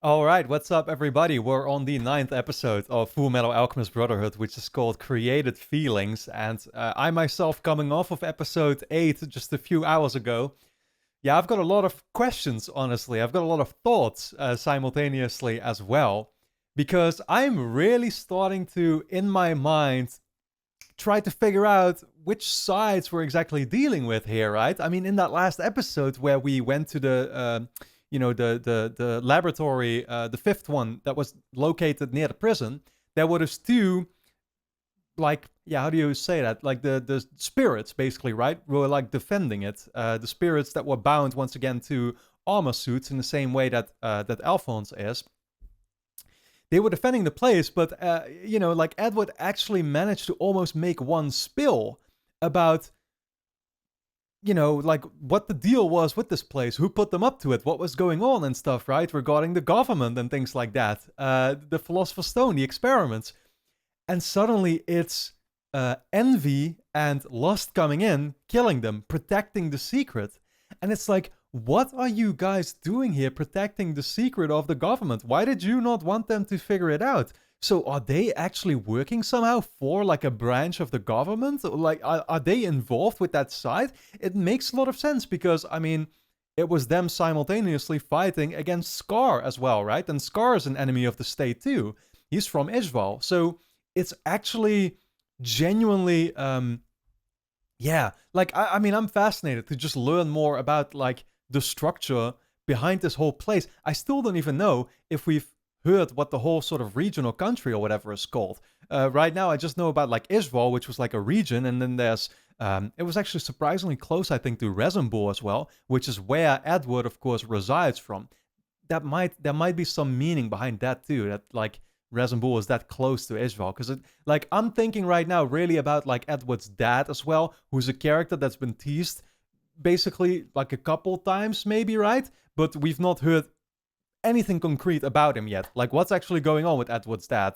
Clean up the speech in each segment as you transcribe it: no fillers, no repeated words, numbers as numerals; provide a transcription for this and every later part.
All right, what's up, everybody? We're on the ninth episode of Fullmetal Alchemist Brotherhood, which is called Created Feelings. And I myself, coming off of episode 8 just a few hours ago, yeah, I've got a lot of questions, honestly. I've got a lot of thoughts simultaneously as well, because I'm really starting to, in my mind, try to figure out which sides we're exactly dealing with here, right? I mean, in that last episode where we went to the laboratory, the fifth one that was located near the prison, there were those two, like, yeah, how do you say that? Like the spirits, basically, right? Were like defending it. The spirits that were bound once again to armor suits in the same way that that Alphonse is. They were defending the place, but like Edward actually managed to almost make one spill about like what the deal was with this place, who put them up to it, what was going on and stuff, right? Regarding the government and things like that. The Philosopher's Stone, the experiments. And suddenly it's envy and lust coming in, killing them, protecting the secret. And it's like, what are you guys doing here protecting the secret of the government? Why did you not want them to figure it out? So are they actually working somehow for like a branch of the government? Like, are they involved with that side? It makes a lot of sense because, I mean, it was them simultaneously fighting against Scar as well, right? And Scar is an enemy of the state too. He's from Ishval. So it's actually genuinely, yeah, like, I mean, I'm fascinated to just learn more about like the structure behind this whole place. I still don't even know if we've heard what the whole sort of region or country or whatever is called. Right now, I just know about like Ishval, which was like a region, and then there's it was actually surprisingly close, I think, to Rezenbourg as well, which is where Edward, of course, resides from. There might be some meaning behind that too. That like Rezenbourg is that close to Ishval, because like I'm thinking right now really about like Edward's dad as well, who's a character that's been teased basically like a couple times maybe, right? But we've not heard anything concrete about him yet. Like, what's actually going on with Edward's dad?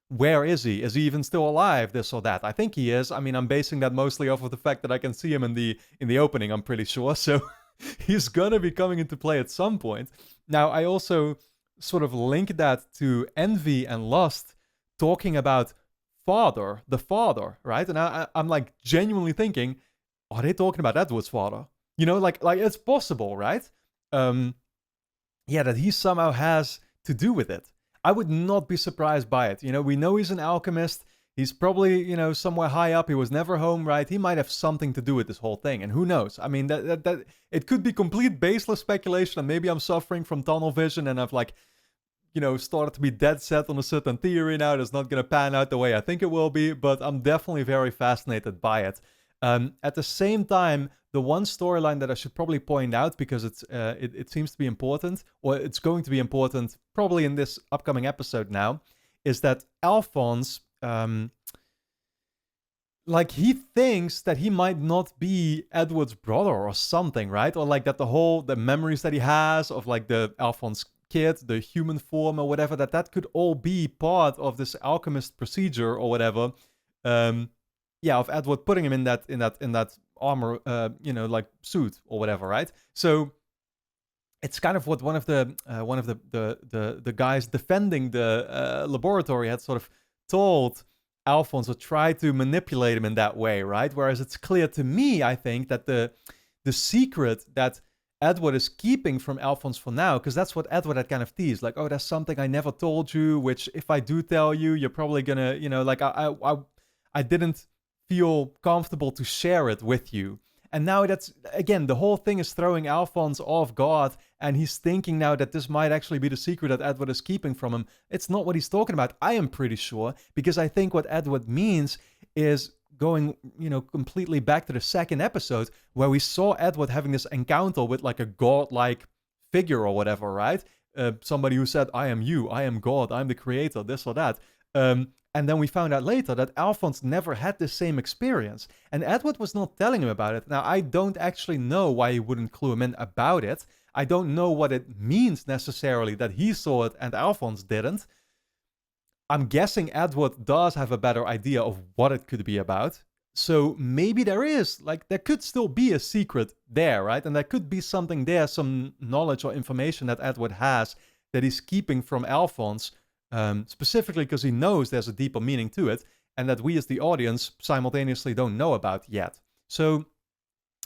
Where is he? Is he even still alive? This or that? I think he is. I mean, I'm basing that mostly off of the fact that I can see him in the opening. I'm pretty sure. So he's gonna be coming into play at some point. Now, I also sort of link that to envy and lust, talking about the father, right? And I'm like genuinely thinking, are they talking about Edward's father? Like it's possible, right? Yeah, that he somehow has to do with it. I would not be surprised by it. We know he's an alchemist. He's probably, somewhere high up. He was never home, right? He might have something to do with this whole thing. And who knows? I mean, that it could be complete baseless speculation. And maybe I'm suffering from tunnel vision and I've like, started to be dead set on a certain theory now that's not going to pan out the way I think it will be. But I'm definitely very fascinated by it. At the same time, the one storyline that I should probably point out, because it seems to be important, or it's going to be important probably in this upcoming episode now, is that Alphonse, like, he thinks that he might not be Edward's brother or something, right? Or like that the memories that he has of like the Alphonse kid, the human form or whatever, that could all be part of this alchemist procedure or whatever. Yeah, of Edward putting him in that armor, like suit or whatever, right? So it's kind of what one of the guys defending the laboratory had sort of told Alphonse, or tried to manipulate him in that way, right? Whereas it's clear to me, I think, that the secret that Edward is keeping from Alphonse for now, because that's what Edward had kind of teased, like, oh, there's something I never told you, which if I do tell you, you're probably gonna, like I didn't feel comfortable to share it with you. And now that's, again, the whole thing is throwing Alphonse off guard, and he's thinking now that this might actually be the secret that Edward is keeping from him. It's not what he's talking about, I am pretty sure, because I think what Edward means is going, completely back to the second episode, where we saw Edward having this encounter with like a godlike figure or whatever, right? Somebody who said, I am you, I am God, I'm the creator, this or that. And then we found out later that Alphonse never had the same experience. And Edward was not telling him about it. Now, I don't actually know why he wouldn't clue him in about it. I don't know what it means necessarily that he saw it and Alphonse didn't. I'm guessing Edward does have a better idea of what it could be about. So maybe there could still be a secret there, right? And there could be something there, some knowledge or information that Edward has that he's keeping from Alphonse, specifically because he knows there's a deeper meaning to it, and that we as the audience simultaneously don't know about yet. So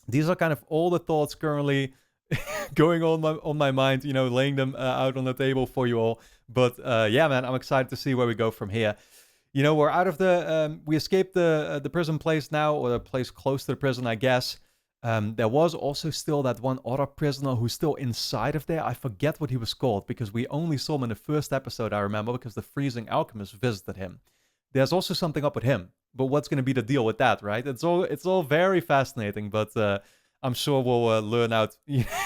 these are kind of all the thoughts currently going on my mind, you know, laying them out on the table for you all. But yeah, man, I'm excited to see where we go from here. You know, we're out of the, we escaped the prison place now, or the place close to the prison, I guess. There was also still that one other prisoner who's still inside of there. I forget what he was called, because we only saw him in the first episode, I remember, because the freezing alchemist visited him. There's also something up with him, but what's going to be the deal with that, right? It's all very fascinating, but I'm sure we'll learn out,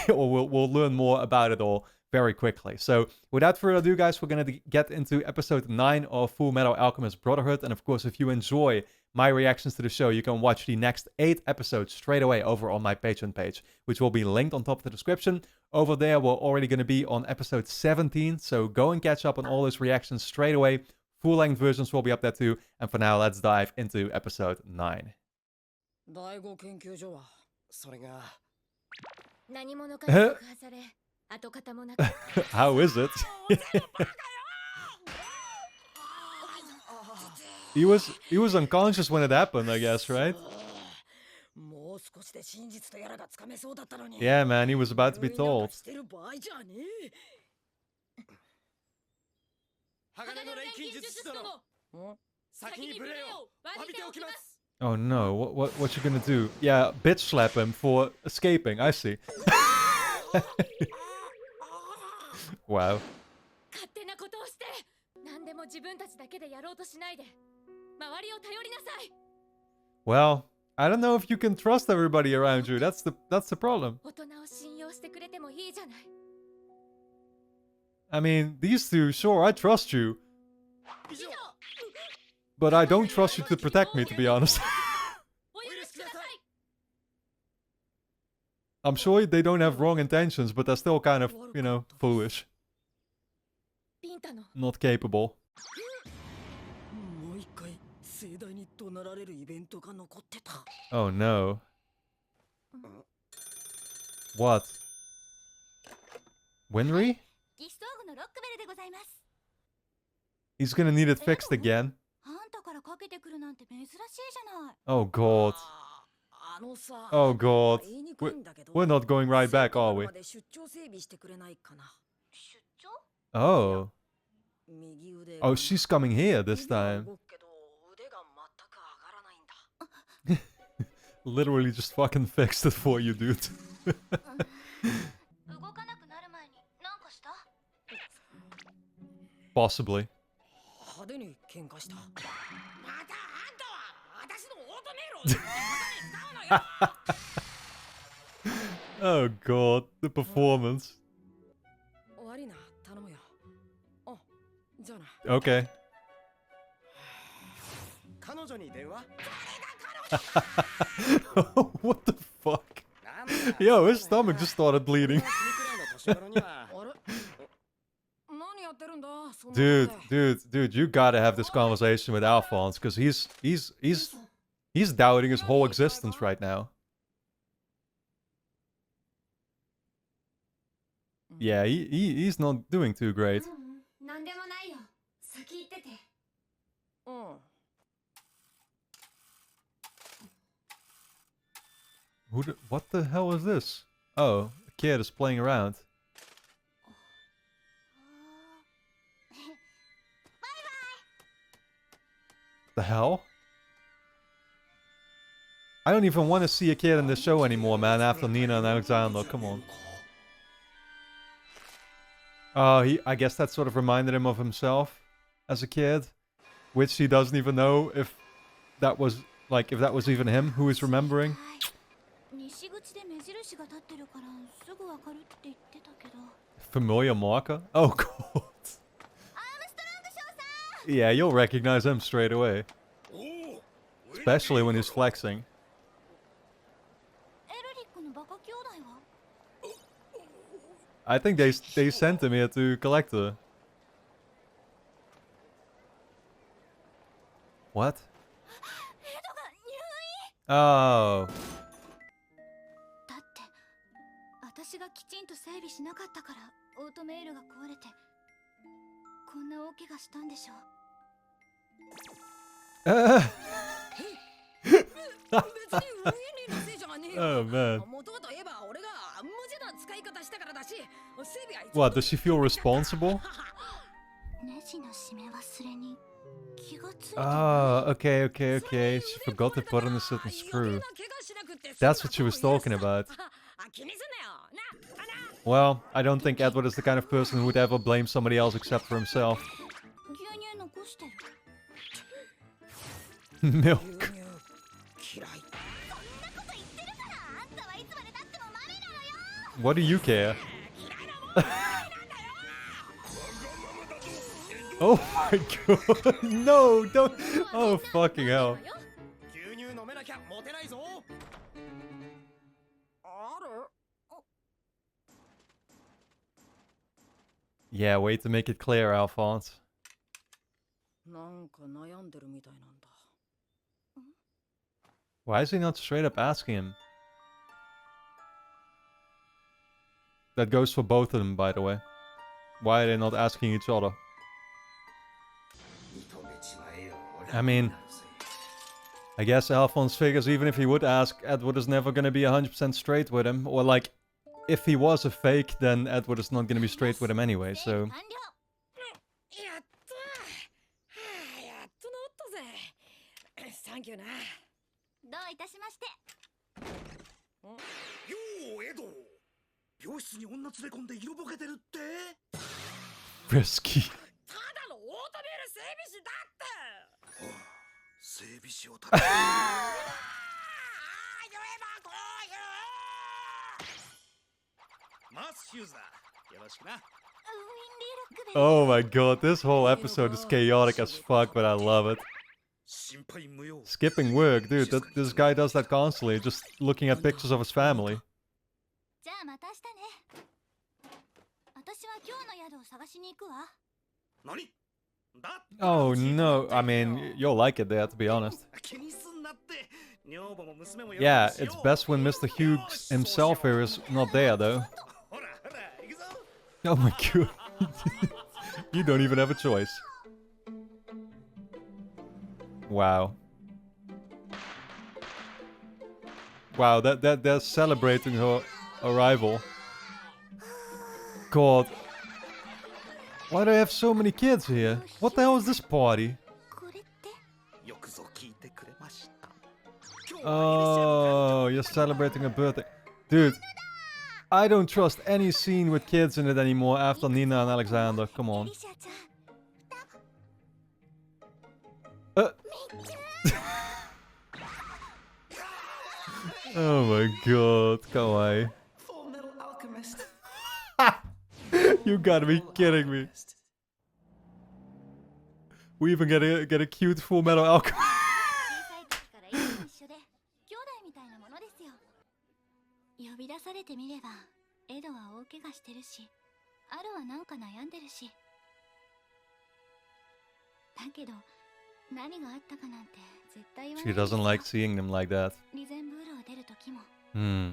or we'll learn more about it all very quickly. So without further ado, guys, we're going to get into episode 9 of Fullmetal Alchemist Brotherhood. And of course, if you enjoy my reactions to the show, you can watch the next 8 episodes straight away over on my Patreon page, which will be linked on top of the description. Over there, we're already going to be on episode 17, so go and catch up on all those reactions straight away. Full-length versions will be up there too. And for now, let's dive into episode 9. How is it? He was unconscious when it happened, I guess, right? Yeah, man, he was about to be told. Oh no, what you gonna do? Yeah, bitch slap him for escaping, I see. Wow. Well, I don't know if you can trust everybody around you. That's the problem. I mean, these two, sure, I trust you. But I don't trust you to protect me, to be honest. I'm sure they don't have wrong intentions, but they're still kind of, you know, foolish. Not capable. Oh no. What? Winry? He's gonna need it fixed again. Oh god. Oh god. We're not going right back, are we? Oh. Oh, she's coming here this time. Literally just fucking fixed it for you, dude. Possibly. Oh god, the performance. Okay. What the fuck? Yo, his stomach just started bleeding. Dude, you gotta have this conversation with Alphonse, because he's doubting his whole existence right now. Yeah, he's not doing too great. What the hell is this? Oh, a kid is playing around. The hell? I don't even want to see a kid in the show anymore, man, after Nina and Alexander. Come on. Oh, I guess that sort of reminded him of himself as a kid, which he doesn't even know if that was, like, if that was even him who is remembering. Familiar marker? Oh god. Yeah, you'll recognize him straight away. Especially when he's flexing. I think they sent him here to collect her. What? Oh. Oh man. What, does she feel responsible? Oh, okay. She forgot to put on a certain screw. That's what she was talking about. Well, I don't think Edward is the kind of person who would ever blame somebody else except for himself. Milk. What do you care? Oh my god. No, don't. Oh, fucking hell. Yeah, way to make it clear, Alphonse. Why is he not straight up asking him? That goes for both of them, by the way. Why are they not asking each other? I mean, I guess Alphonse figures even if he would ask, Edward is never gonna be 100% straight with him. Or like, if he was a fake, then Edward is not gonna be straight with him anyway, so... Risky. Oh my god, this whole episode is chaotic as fuck, but I love it. Skipping work, dude, this guy does that constantly, just looking at pictures of his family. Oh no, I mean, you'll like it there, to be honest. Yeah, it's best when Mr. Hughes himself here is not there, though. Oh my god. You don't even have a choice. Wow. Wow, they're celebrating her arrival. God. Why do they have so many kids here? What the hell is this party? Oh, you're celebrating a birthday. Dude, I don't trust any scene with kids in it anymore after Nina and Alexander. Come on. Oh my god, kawaii. Fullmetal Alchemist. You gotta be kidding me. We even get a cute Fullmetal Alchemist. She doesn't like seeing them like that. Hmm.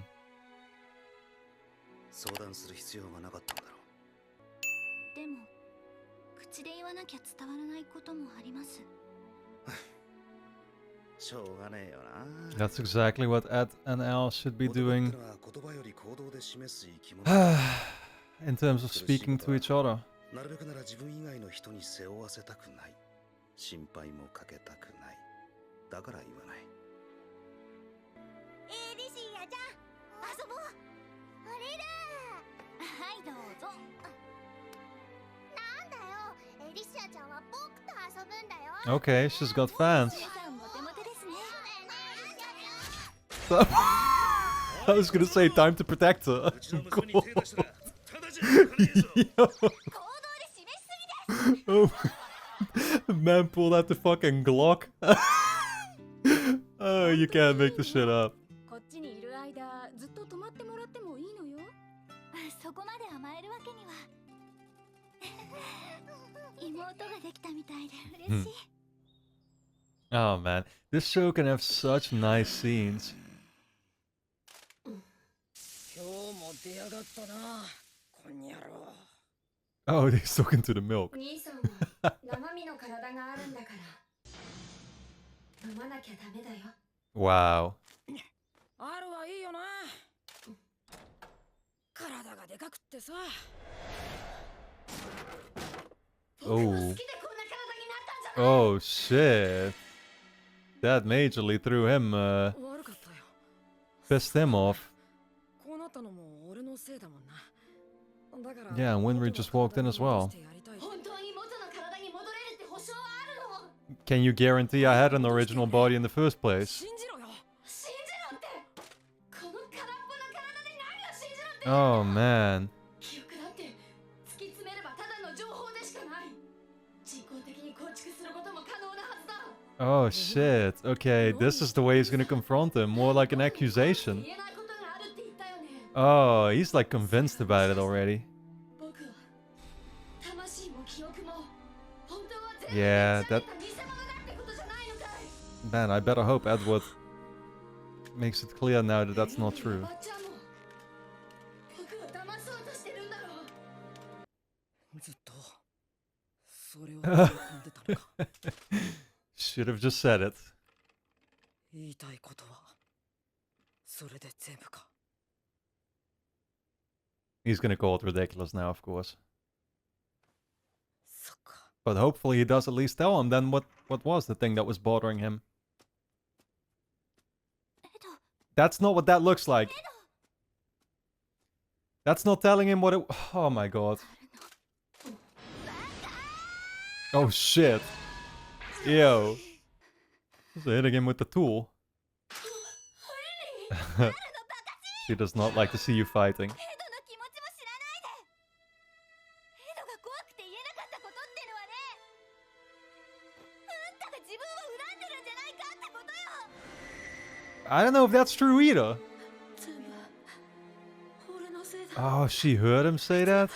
That's exactly what Ed and Al should be doing. In terms of speaking to each other. Okay, she's got fans. I was gonna say time to protect her. Oh, man pulled out the fucking Glock. Oh, you can't make this shit up. Oh man, this show can have such nice scenes. Oh, he's talking to the milk. Wow. Oh. Oh shit. That majorly threw him, pissed him off. Yeah, and Winry just walked in as well. Can you guarantee I had an original body in the first place? Oh man. Oh shit. Okay, this is the way he's gonna confront him. More like an accusation. Oh, he's like convinced about it already. Yeah, that... Man, I better hope Edward makes it clear now that that's not true. Should have just said it. He's gonna call it ridiculous now, of course. But hopefully he does at least tell him then what was the thing that was bothering him. That's not what that looks like. That's not telling him what it... Oh my god. Oh shit. Yo. Just hitting him with the tool. She does not like to see you fighting. I don't know if that's true either. Oh, she heard him say that?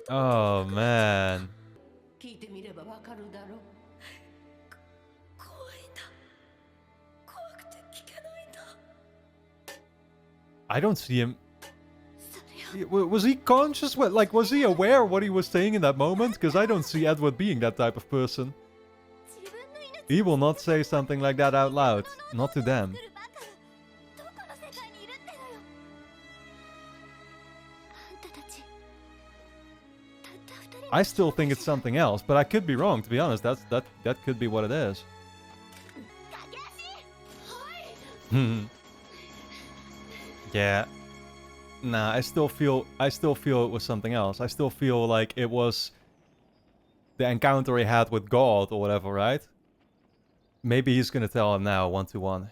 Oh, man. I don't see him. Was he conscious? Like, was he aware of what he was saying in that moment? Because I don't see Edward being that type of person. He will not say something like that out loud. Not to them. I still think it's something else, but I could be wrong, to be honest. That could be what it is. Yeah. Nah, I still feel it was something else. I still feel like it was the encounter he had with God or whatever, right? Maybe he's gonna tell him now, 1-to-1.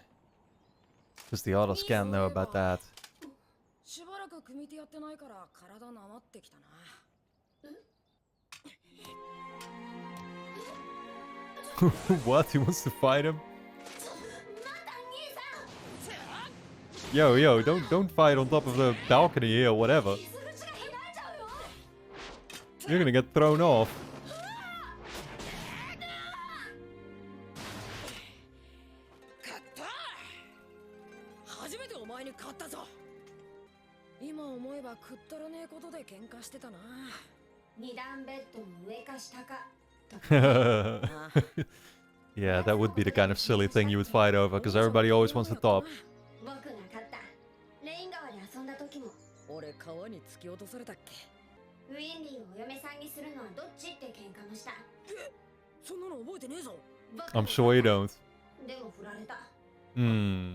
Because the others can't know about that. What? He wants to fight him? Yo, don't fight on top of the balcony here or whatever. You're gonna get thrown off. Yeah, that would be the kind of silly thing you would fight over, because everybody always wants the top. I'm sure you don't. Hmm.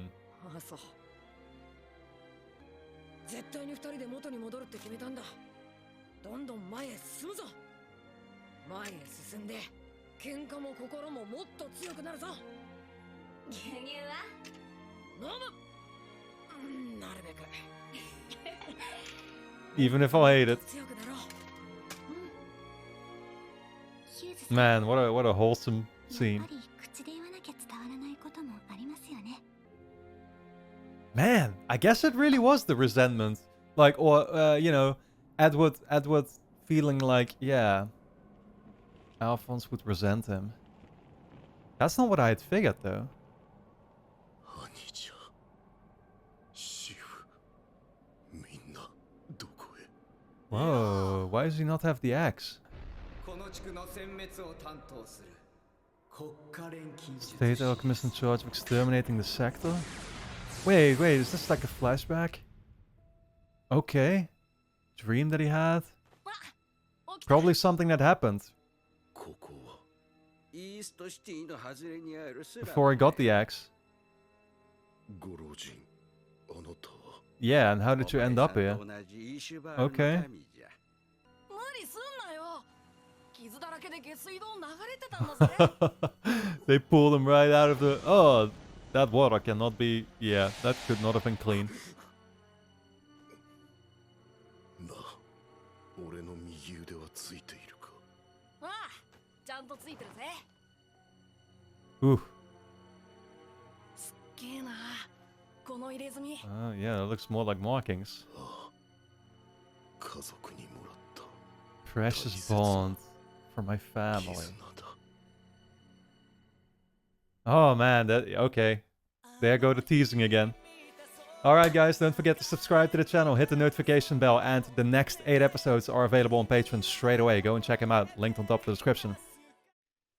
Even if I hate it. Man, what a wholesome scene. Man, I guess it really was the resentment. Like, or, you know, Edward feeling like, yeah, Alphonse would resent him. That's not what I had figured, though. Whoa, why does he not have the axe? この地区の殲滅を担当する国家錬金術 State alchemist in charge of exterminating the sector? Wait, is this like a flashback? Okay. Dream that he had? Probably something that happened ここはイーストシティの外れにあるスラム before he got the axe. ご老人あなたは Yeah, and how did you end up here? お前さんと同じイーシュバールの Okay. 民じゃ無理すんなよ。傷だらけで下水道流れてたんだぜ。They pulled him right out of the... Oh, that water cannot be... Yeah, that could not have been clean. な俺の右腕はついているかああ、ちゃんとついてるぜ。 Ooh. すっげえな。この入れ墨。 Yeah, that looks more like markings. ああ家族にもらった Precious bond for my family. 絆だ Oh man, that... Okay. There go the teasing again. Alright guys, don't forget to subscribe to the channel, hit the notification bell, and the next 8 episodes are available on Patreon straight away. Go and check them out, linked on top of the description.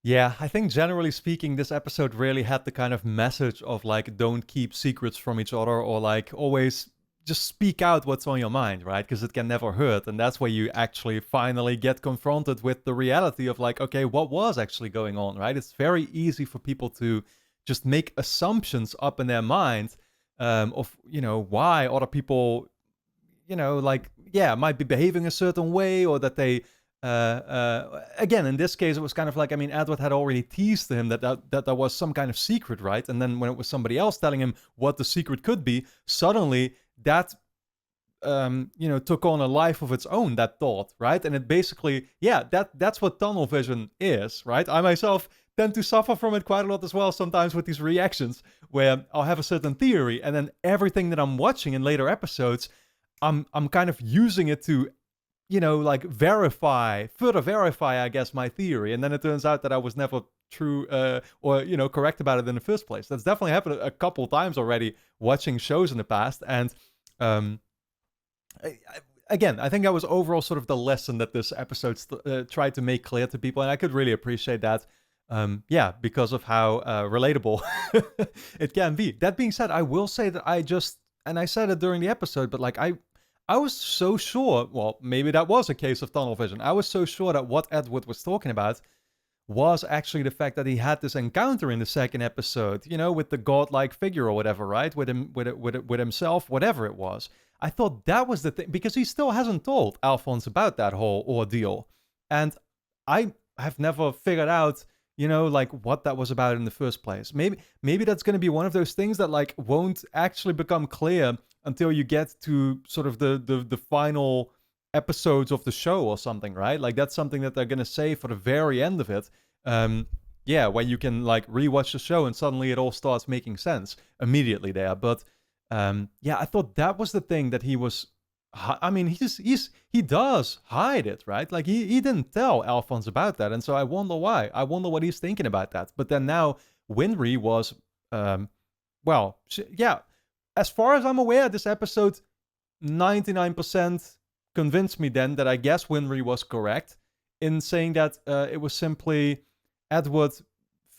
Yeah, I think generally speaking, this episode really had the kind of message of like, don't keep secrets from each other, or like, always just speak out what's on your mind, right? Because it can never hurt, and that's where you actually finally get confronted with the reality of like, okay, what was actually going on, right? It's very easy for people to just make assumptions up in their mind of, you know, why other people, you know, like, yeah, might be behaving a certain way, or that they, again, in this case, it was kind of like, I mean, Edward had already teased to him that there was some kind of secret, right? And then when it was somebody else telling him what the secret could be, suddenly that, you know, took on a life of its own, that thought, right? And it basically, yeah, that's what tunnel vision is, right? I myself tend to suffer from it quite a lot as well sometimes with these reactions, where I'll have a certain theory, and then everything that I'm watching in later episodes, I'm kind of using it to, you know, like further verify, I guess, my theory. And then it turns out that I was never true or, you know, correct about it in the first place. That's definitely happened a couple times already watching shows in the past. And again, I think that was overall sort of the lesson that this episode tried to make clear to people. And I could really appreciate that. Yeah, because of how relatable it can be. That being said, I will say that and I said it during the episode, but like I was so sure, well, maybe that was a case of tunnel vision. I was so sure that what Edward was talking about was actually the fact that he had this encounter in the second episode, you know, with the godlike figure or whatever, right? With himself, whatever it was. I thought that was the thing, because he still hasn't told Alphonse about that whole ordeal. And I have never figured out, you know, like what that was about in the first place. Maybe that's going to be one of those things that like won't actually become clear until you get to sort of the final episodes of the show or something, right? Like that's something that they're going to say for the very end of it. Yeah, where you can like rewatch the show and suddenly it all starts making sense immediately there. But yeah, I thought that was the thing that he was... I mean, he does hide it, right? Like he didn't tell Alphonse about that, and so I wonder why. I wonder what he's thinking about that. But then now Winry was, well, yeah. As far as I'm aware, this episode 99% convinced me then that I guess Winry was correct in saying that it was simply Edward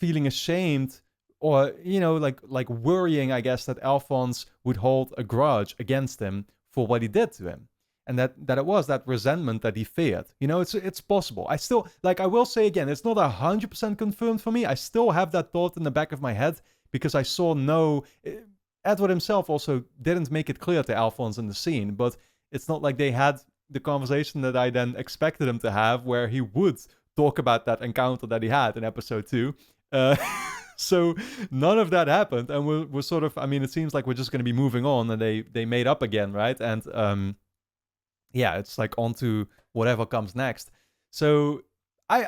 feeling ashamed, or you know, like worrying, I guess, that Alphonse would hold a grudge against him for what he did to him, and that it was that resentment that he feared. You know, it's possible. I still, like, I will say again, it's not 100% confirmed for me. I still have that thought in the back of my head, because I saw Edward himself also didn't make it clear to Alphonse in the scene, but it's not like they had the conversation that I then expected him to have, where he would talk about that encounter that he had in episode 2. So none of that happened, and we're sort of, I mean, it seems like we're just going to be moving on, and they made up again, right? And yeah, it's like on to whatever comes next. So I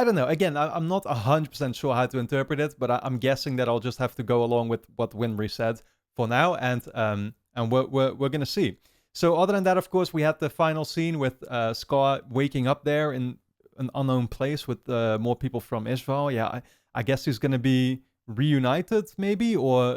don't know. Again, I'm not 100% sure how to interpret it, but I'm guessing that I'll just have to go along with what Winry said for now, and we're gonna see. So other than that, of course, we had the final scene with Scar waking up there in an unknown place with more people from Israel. Yeah, I guess he's going to be reunited, maybe, or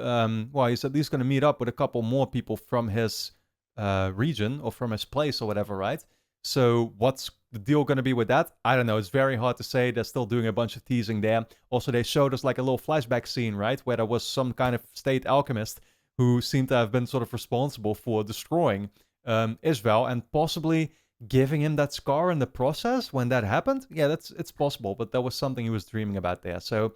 well, he's at least going to meet up with a couple more people from his region or from his place or whatever, right? So what's the deal going to be with that? I don't know. It's very hard to say. They're still doing a bunch of teasing there. Also, they showed us like a little flashback scene, right? Where there was some kind of state alchemist who seemed to have been sort of responsible for destroying Israel and possibly giving him that scar in the process when that happened. Yeah, it's possible, but that was something he was dreaming about there. So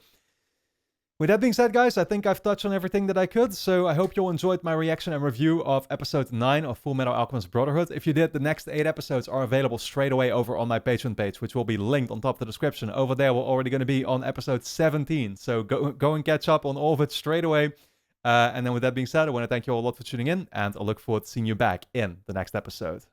with that being said, guys, I think I've touched on everything that I could, so I hope you all enjoyed my reaction and review of episode 9 of Fullmetal Alchemist Brotherhood. If you did, the next 8 episodes are available straight away over on my Patreon page, which will be linked on top of the description. Over there, we're already going to be on episode 17, so go and catch up on all of it straight away. And then with that being said, I want to thank you all a lot for tuning in, and I look forward to seeing you back in the next episode.